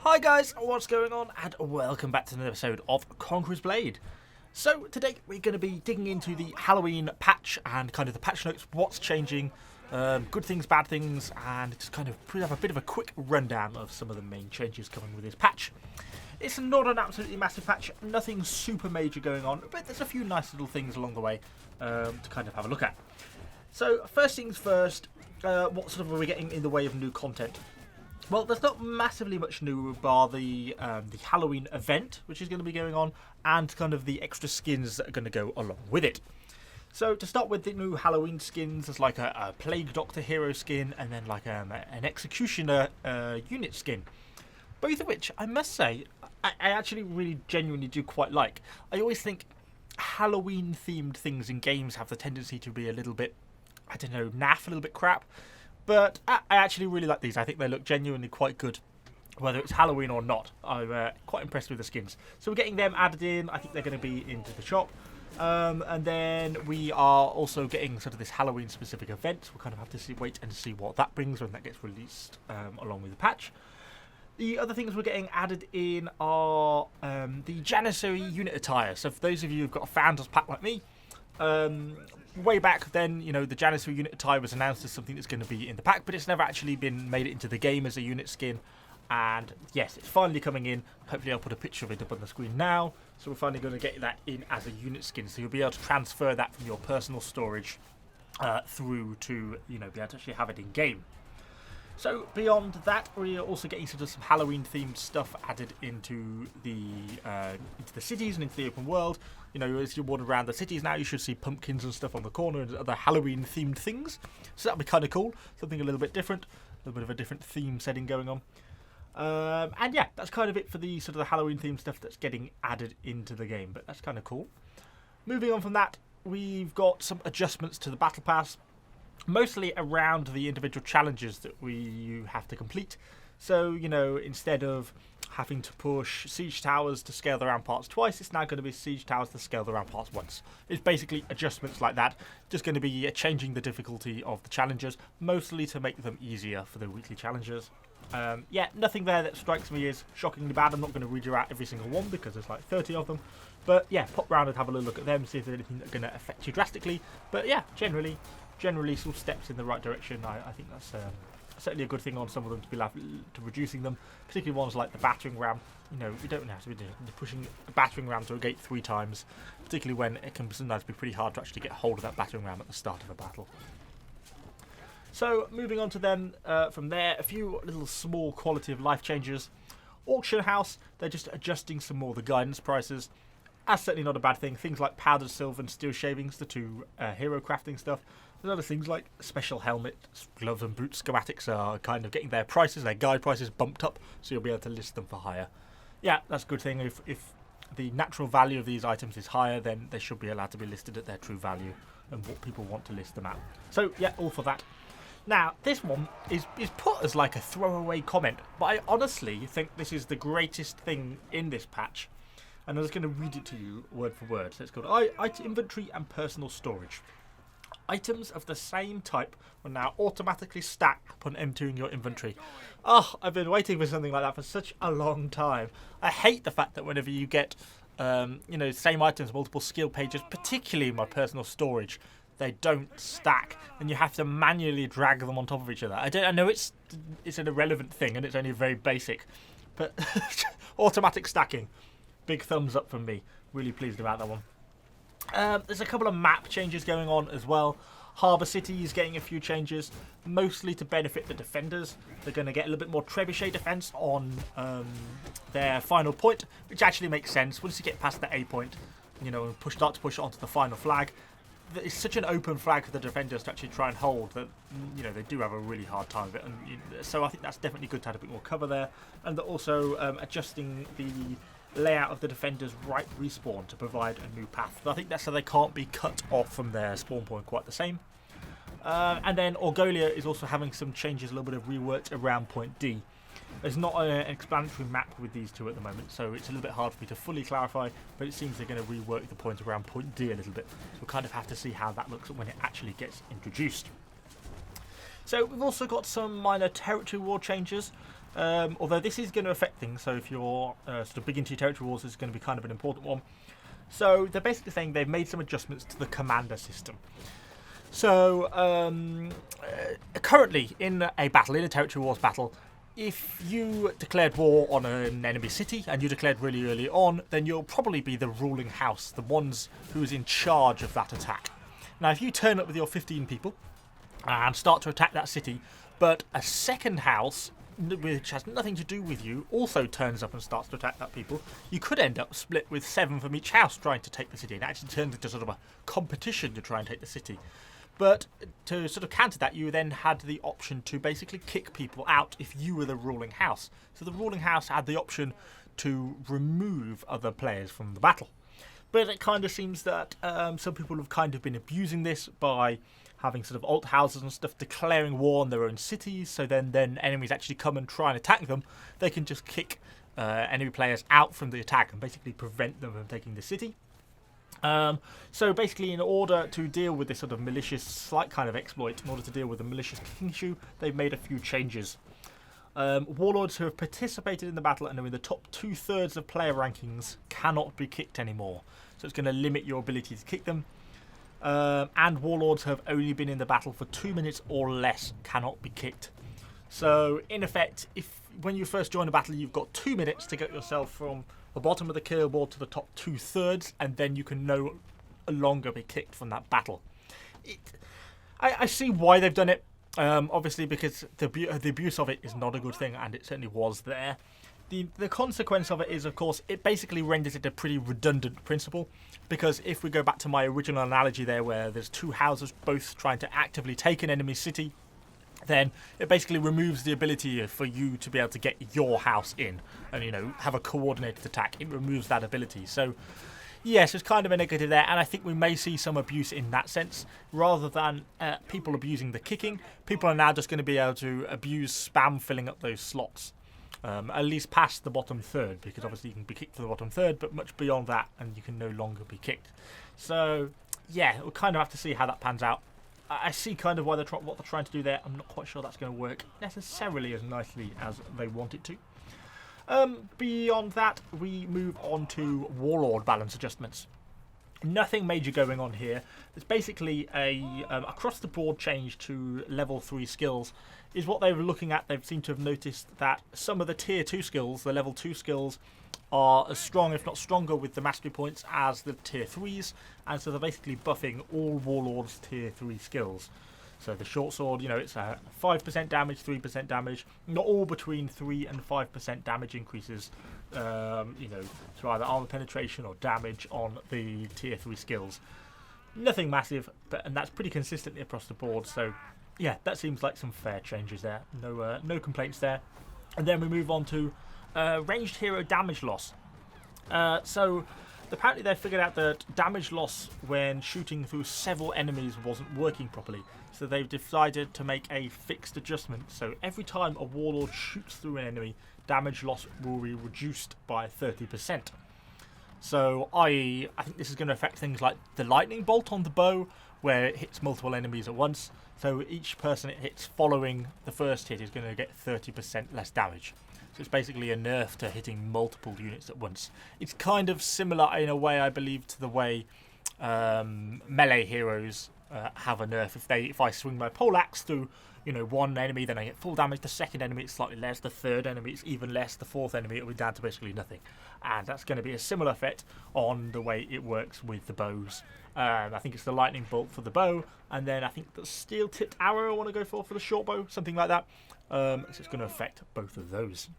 Hi guys, what's going on? And welcome back to another episode of Conqueror's Blade. So today we're going to be digging into the Halloween patch and kind of the patch notes, what's changing, good things, bad things, and just kind of have a bit of a quick rundown of some of the main changes coming with this patch. It's not an absolutely massive patch, nothing super major going on, but there's a few nice little things along the way to kind of have a look at. So first things first, what sort of are we getting in the way of new content? Well, there's not massively much new bar the Halloween event, which is going to be going on, and kind of the extra skins that are going to go along with it. So to start with the new Halloween skins, there's like a Plague Doctor hero skin, and then like an Executioner unit skin. Both of which, I must say, I actually really genuinely do quite like. I always think Halloween-themed things in games have the tendency to be a little bit, I don't know, naff, a little bit crap. But I actually really like these. I think they look genuinely quite good, whether it's Halloween or not. I'm quite impressed with the skins. So we're getting them added in. I think they're going to be into the shop. And then we are also getting sort of this Halloween-specific event. We'll kind of have to wait and see what that brings when that gets released along with the patch. The other things we're getting added in are the Janus Unit attire. So for those of you who've got a Founders pack like me, way back then, you know, the Janus Unit attire was announced as something that's going to be in the pack, but it's never actually been made it into the game as a unit skin. And yes, it's finally coming in. Hopefully I'll put a picture of it up on the screen now. So we're finally going to get that in as a unit skin. So you'll be able to transfer that from your personal storage through to, you know, be able to actually have it in game. So beyond that, we're also getting sort of some Halloween-themed stuff added into the cities and into the open world. You know, as you wander around the cities now, you should see pumpkins and stuff on the corner and other Halloween-themed things. So that'll be kind of cool. Something a little bit different, a little bit of a different theme setting going on. And yeah, that's kind of it for the sort of the Halloween-themed stuff that's getting added into the game. But that's kind of cool. Moving on from that, we've got some adjustments to the Battle Pass. Mostly around the individual challenges that you have to complete. So, you know, instead of having to push siege towers to scale the ramparts twice, it's now going to be siege towers to scale the ramparts once. It's basically adjustments like that. Just going to be changing the difficulty of the challenges, mostly to make them easier for the weekly challenges. Yeah, nothing there that strikes me as shockingly bad. I'm not going to read you out every single one because there's like 30 of them. But yeah, pop round and have a little look at them, see if there's anything that's going to affect you drastically. But yeah, generally sort of steps in the right direction. I think that's certainly a good thing on some of them to be to reducing them, particularly ones like the battering ram. You know, you don't have to be pushing a battering ram to a gate 3 times, particularly when it can sometimes be pretty hard to actually get hold of that battering ram at the start of a battle. So moving on to them from there, a few little small quality of life changes. Auction house, they're just adjusting some more of the guidance prices. That's certainly not a bad thing. Things like powdered silver and steel shavings, the two hero crafting stuff. There's other things like special helmets, gloves and boot schematics are kind of getting their prices, their guide prices bumped up, so you'll be able to list them for hire. Yeah, that's a good thing. If the natural value of these items is higher, then they should be allowed to be listed at their true value and what people want to list them at. So yeah, all for that. Now, this one is put as like a throwaway comment, but I honestly think this is the greatest thing in this patch. And I'm just going to read it to you word for word. So it's called Inventory and Personal Storage. Items of the same type will now automatically stack upon emptying your inventory. Oh, I've been waiting for something like that for such a long time. I hate the fact that whenever you get, you know, same items, multiple skill pages, particularly in my personal storage, they don't stack, and you have to manually drag them on top of each other. I know it's an irrelevant thing, and it's only very basic, but automatic stacking. Big thumbs up from me. Really pleased about that one. There's a couple of map changes going on as well. Harbour City is getting a few changes, mostly to benefit the defenders. They're going to get a little bit more trebuchet defense on their final point, which actually makes sense. Once you get past the A point, you know, and start to push it onto the final flag, it's such an open flag for the defenders to actually try and hold that, you know, they do have a really hard time of it. And so I think that's definitely good to have a bit more cover there. And they're also adjusting the layout of the defenders' right respawn to provide a new path. I think that's so they can't be cut off from their spawn point quite the same. And then Orgolia is also having some changes, a little bit of rework around point D. There's not an explanatory map with these two at the moment, so it's a little bit hard for me to fully clarify, but it seems they're going to rework the points around point D a little bit. So we'll kind of have to see how that looks when it actually gets introduced. So we've also got some minor territory war changes. Although this is going to affect things, so if you're sort of big into your territory wars, this is going to be kind of an important one. So they're basically saying they've made some adjustments to the commander system. So currently in a battle, in a territory wars battle, if you declared war on an enemy city and you declared really early on, then you'll probably be the ruling house, the ones who's in charge of that attack. Now, if you turn up with your 15 people and start to attack that city, but a second house, which has nothing to do with you, also turns up and starts to attack that people, you could end up split with 7 from each house trying to take the city. It actually turns into sort of a competition to try and take the city. But to sort of counter that, you then had the option to basically kick people out if you were the ruling house. So the ruling house had the option to remove other players from the battle. But it kind of seems that some people have kind of been abusing this by having sort of alt houses and stuff declaring war on their own cities. So then enemies actually come and try and attack them. They can just kick enemy players out from the attack and basically prevent them from taking the city. So basically, in order to deal with this sort of malicious, slight kind of exploit, in order to deal with the malicious kicking issue, they've made a few changes. Warlords who have participated in the battle and are in the top 2/3 of player rankings cannot be kicked anymore. So it's going to limit your ability to kick them. And Warlords who have only been in the battle for 2 minutes or less cannot be kicked. So in effect, when you first join a battle, you've got 2 minutes to get yourself from the bottom of the kill board to the top 2/3, and then you can no longer be kicked from that battle. I see why they've done it. Obviously, because the abuse of it is not a good thing, and it certainly was there. The consequence of it is, of course, it basically renders it a pretty redundant principle, because if we go back to my original analogy there, where there's 2 houses both trying to actively take an enemy city, then it basically removes the ability for you to be able to get your house in and, have a coordinated attack. It removes that ability. So, yes, it's kind of a negative there, and I think we may see some abuse in that sense. Rather than people abusing the kicking, people are now just going to be able to abuse spam filling up those slots. At least past the bottom third, because obviously you can be kicked to the bottom third, but much beyond that, and you can no longer be kicked. So, yeah, we'll kind of have to see how that pans out. I see kind of what they're trying to do there. I'm not quite sure that's going to work necessarily as nicely as they want it to. Beyond that, we move on to Warlord balance adjustments. Nothing major going on here. It's basically a across-the-board change to level 3 skills. Is what they were looking at. They seem to have noticed that some of the tier 2 skills, the level 2 skills, are as strong, if not stronger, with the mastery points as the tier 3s, and so they're basically buffing all Warlord's tier 3 skills. So the short sword, it's a 5% damage, 3% damage, not all between 3 and 5% damage increases, to either armor penetration or damage on the tier 3 skills. Nothing massive, and that's pretty consistently across the board, so yeah, that seems like some fair changes there. No complaints there. And then we move on to ranged hero damage loss. So apparently they figured out that damage loss when shooting through several enemies wasn't working properly. So they've decided to make a fixed adjustment. So every time a Warlord shoots through an enemy, damage loss will be reduced by 30%. So I think this is going to affect things like the lightning bolt on the bow, where it hits multiple enemies at once. So each person it hits following the first hit is going to get 30% less damage. So it's basically a nerf to hitting multiple units at once. It's kind of similar in a way, I believe, to the way melee heroes have a nerf. If I swing my poleaxe through one enemy, then I get full damage. The second enemy it's slightly less. The third enemy it's even less. The fourth enemy it'll be down to basically nothing. And that's going to be a similar effect on the way it works with the bows. I think it's the lightning bolt for the bow, and then I think the steel tipped arrow I want to go for the short bow, something like that. So it's going to affect both of those.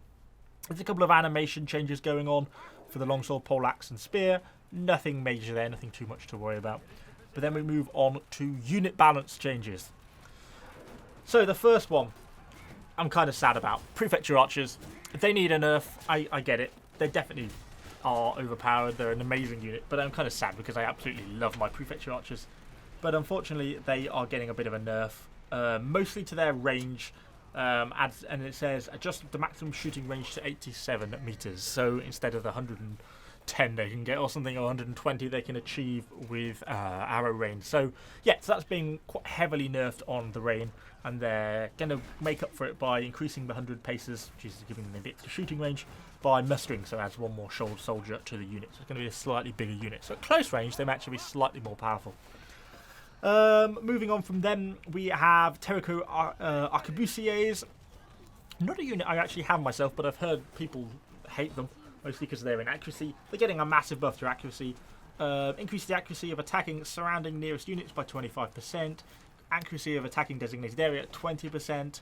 There's a couple of animation changes going on for the longsword, poleaxe and spear. Nothing major there, nothing too much to worry about. But then we move on to unit balance changes. So the first one I'm kind of sad about. Prefecture archers, they need a nerf. I get it. They definitely are overpowered. They're an amazing unit, but I'm kind of sad because I absolutely love my prefecture archers. But unfortunately, they are getting a bit of a nerf, mostly to their range. And it says adjust the maximum shooting range to 87 meters. So instead of the 110 they can get, or something, or 120 they can achieve with arrow range. So yeah, so that's being quite heavily nerfed on the rain. and they're going to make up for it by increasing the 100 paces, which is giving them the extra shooting range, by mustering, so it adds one more soldier to the unit. So it's going to be a slightly bigger unit. So at close range, they may actually be slightly more powerful. Moving on from them, we have Terrico Arquebusiers. Not a unit I actually have myself, but I've heard people hate them, mostly because of their inaccuracy. They're getting a massive buff to accuracy. Increase the accuracy of attacking surrounding nearest units by 25%. Accuracy of attacking designated area at 20%.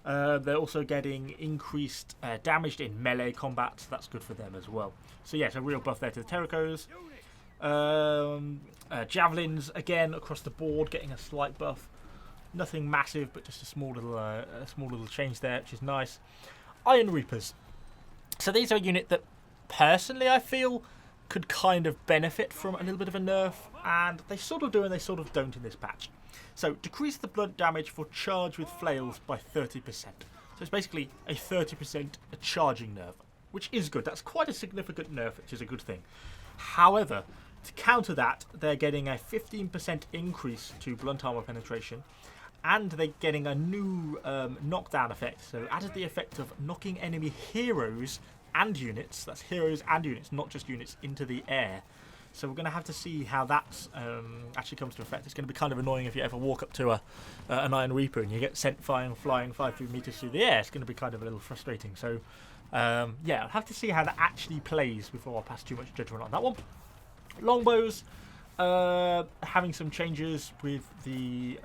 They're also getting increased damage in melee combat, so that's good for them as well. So yes, a real buff there to the Terricos. Javelins, again, across the board, getting a slight buff. Nothing massive, but just a small little change there, which is nice. Iron Reapers. So these are a unit that, personally, I feel could kind of benefit from a little bit of a nerf, and they sort of do and they sort of don't in this patch. So, decrease the blunt damage for charge with flails by 30%. So it's basically a 30% charging nerf, which is good. That's quite a significant nerf, which is a good thing. However, to counter that, they're getting a 15% increase to blunt armor penetration, and they're getting a new knockdown effect. So added the effect of knocking enemy heroes and units, that's heroes and units, not just units, into the air. So we're going to have to see how that actually comes to effect. It's going to be kind of annoying if you ever walk up to an Iron Reaper and you get sent flying 5 meters through the air. It's going to be kind of a little frustrating. So yeah, I'll have to see how that actually plays before I pass too much judgment on that one. Longbows, having some changes with the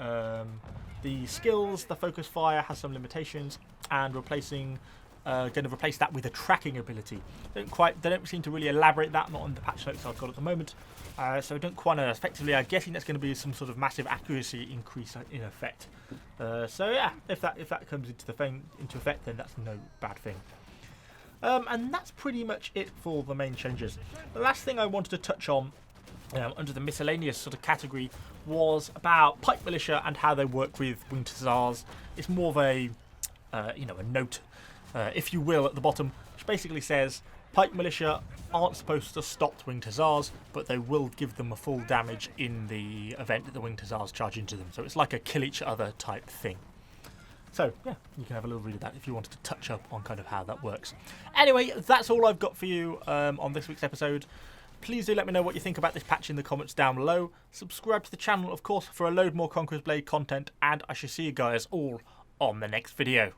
skills. The focus fire has some limitations, and going to replace that with a tracking ability. They don't seem to really elaborate that, not on the patch notes I've got at the moment. So I don't quite know. Effectively, I'm guessing that's going to be some sort of massive accuracy increase in effect. So yeah, if that comes into effect, then that's no bad thing. And that's pretty much it for the main changes. The last thing I wanted to touch on under the miscellaneous sort of category was about Pike Militia and how they work with Winged Hussars. It's more of a a note, if you will, at the bottom, which basically says Pike Militia aren't supposed to stop the Winged Hussars, but they will give them a full damage in the event that the Winged Hussars charge into them. So it's like a kill each other type thing. So, yeah, you can have a little read of that if you wanted to touch up on kind of how that works. Anyway, that's all I've got for you on this week's episode. Please do let me know what you think about this patch in the comments down below. Subscribe to the channel, of course, for a load more Conqueror's Blade content, and I shall see you guys all on the next video.